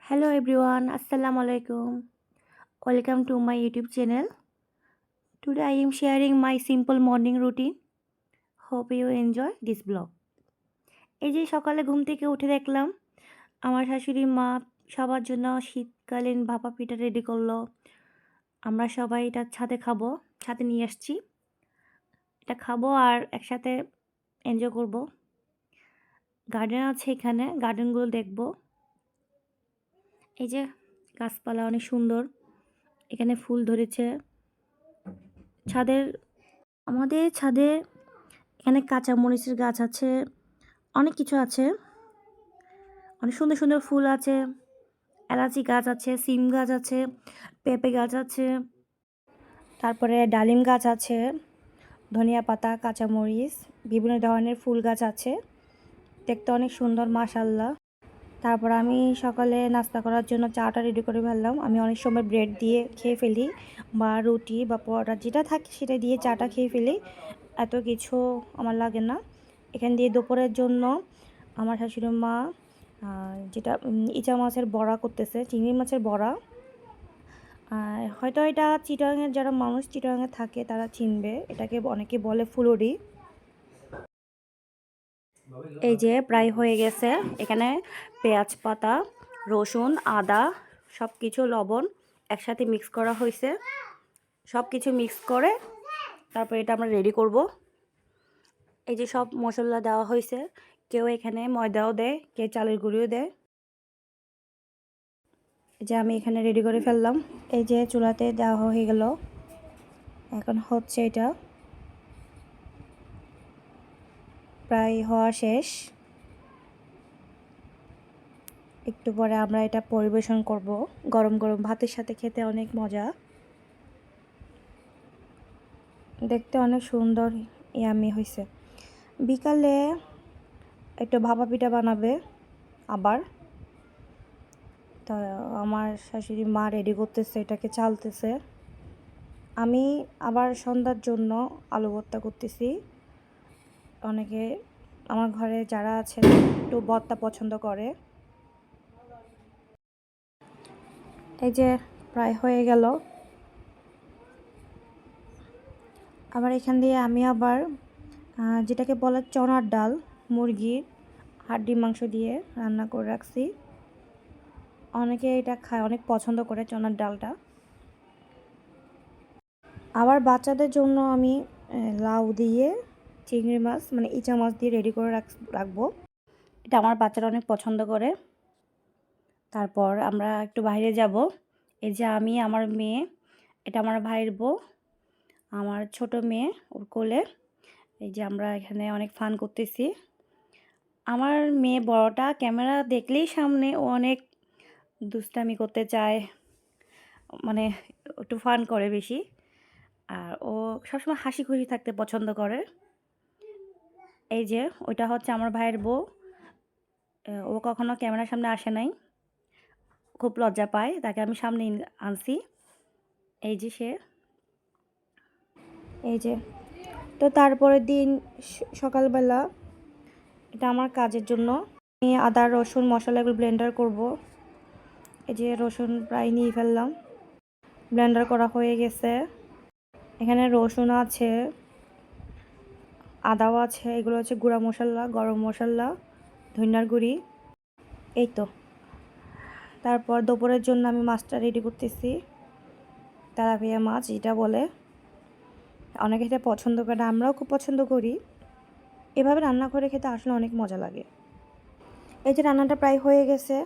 Hello everyone, Assalamu alaikum. Welcome to my YouTube channel. Today I am sharing my simple morning routine. Hope you enjoy this vlog. এই যে সকালে ঘুম থেকে উঠে দেখলাম আমার শাশুড়ি মা সবার জন্য শীতকালীন ভাপা পিঠা রেডি করলো। আমরা সবাই এটা ছাদে খাবো, ছাদে নিয়ে আসছি। এটা খাবো আর একসাথে এনজয় করব। গার্ডেন আছে এখানে, গার্ডেনগুলো দেখব। এই যে গাছপালা অনেক সুন্দর, এখানে ফুল ধরেছে। আমাদের ছাদে এখানে কাঁচা মরিচের গাছ আছে, অনেক কিছু আছে, অনেক সুন্দর সুন্দর ফুল আছে, এলাচি গাছ আছে, সিম গাছ আছে, পেঁপে গাছ আছে, তারপরে ডালিম গাছ আছে, ধনিয়া পাতা, কাঁচা মরিচ, বিভিন্ন ধরনের ফুল গাছ আছে, দেখতে অনেক সুন্দর মাশাআল্লাহ। তারপর আমি সকালে নাস্তা করার জন্য চাটা রেডি করে ফেললাম। আমি অনেক সময় ব্রেড দিয়ে খেয়ে ফেলি বা রুটি বা পরোটা যেটা থাকে সেটা দিয়ে চাটা খেয়ে ফেলি, এত কিছু আমার লাগে না। এখান দিয়ে দুপুরের জন্য আমার শাশুড়ি মা যেটা ইচা মাছের বড়া করতেছে, চিংড়ি মাছের বড়া। হয়তো এটা চিটাগাংয়ের যারা মানুষ চিটাগাংয়ে থাকে তারা চিনবে, এটাকে অনেকে বলে ফুলুরি। এই যে প্রায় হয়ে গেছে। এখানে পেঁয়াজ পাতা, রসুন, আদা, সব কিছু লবণ একসাথে মিক্স করা হয়েছে। সব কিছু মিক্স করে তারপর এটা আমরা রেডি করব। এই যে সব মশলা দেওয়া হয়েছে, কেউ এখানে ময়দাও দেয়, কেউ চালের গুঁড়িও দেয়। এই যে আমি এখানে রেডি করে ফেললাম। এই যে চুলাতে দেওয়া হয়ে গেল, এখন হচ্ছে এটা প্রায় হওয়া শেষ। একটু পরে আমরা এটা পরিবেশন করব। গরম গরম ভাতের সাথে খেতে অনেক মজা, দেখতে অনেক সুন্দর ইয়ামি হয়েছে। বিকালে একটু ভাপা পিঠা বানাবে আবার, তা আমার শাশুড়ি মা রেডি করতেছে, এটাকে চালতেছে। আমি আবার সন্ধ্যার জন্য আলু ভর্তা করতেছি। অনেকে আমার ঘরে যারা আছে একটু ভর্তা পছন্দ করে। এই যে প্রায় হয়ে গেল। আবার এখান দিয়ে আমি আবার যেটাকে বলে চনার ডাল, মুরগির হাড্ডি মাংস দিয়ে রান্না করে রাখছি। অনেকে এটা খায়, অনেক পছন্দ করে চনার ডালটা। আবার বাচ্চাদের জন্য আমি লাউ দিয়ে চিংড়ি মাছ মানে ইচা মাছ দিয়ে রেডি করে রাখবো। এটা আমার বাচ্চারা অনেক পছন্দ করে। তারপর আমরা একটু বাইরে যাব। এই যে আমি, আমার মেয়ে, এটা আমার ভাইয়ের বউ, আমার ছোট মেয়ে ওর কোলে। এই যে আমরা এখানে অনেক ফান করতেছি। আমার মেয়ে বড়টা ক্যামেরা দেখলেই সামনে ও অনেক দুষ্টামি করতে চায়, মানে একটু ফান করে বেশি। আর ও সবসময় হাসি খুশি থাকতে পছন্দ করে। এই যে ওইটা হচ্ছে আমার ভাইয়ের বউ। ও কখনো ক্যামেরার সামনে আসে নাই, খুব লজ্জা পায়, তাকে আমি সামনে আনছি। এই যে সে, এই যে। তো তারপরের দিন সকালবেলা এটা আমার কাজের জন্য আমি আদা রসুন মশলা এগুলো ব্লেন্ডার করব। এই যে রসুন প্রায় নিয়ে ফেললাম, ব্লেন্ডার করা হয়ে গেছে। এখানে রসুন আছে, আদাও আছে, এগুলো হচ্ছে গুঁড়া মশলা, গরম মশলা, ধনিয়ার গুঁড়ি। এই তো। তারপর দুপুরের জন্য আমি মাছটা রেডি করতেছি, তেলাপিয়া মাছ যেটা বলে। অনেকে এটা পছন্দ করে, আমরাও খুব পছন্দ করি। এভাবে রান্না করে খেতে আসলে অনেক মজা লাগে। এই যে রান্নাটা প্রায় হয়ে গেছে।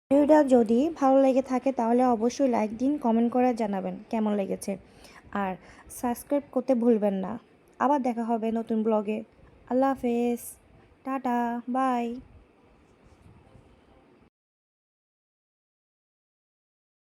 ভিডিওটা যদি ভালো লেগে থাকে তাহলে অবশ্যই লাইক দিন, কমেন্ট করে জানাবেন কেমন লেগেছে, আর সাবস্ক্রাইব করতে ভুলবেন না। আবার দেখা হবে নতুন ব্লগে। আল্লাহ হাফেজ, টাটা, বাই।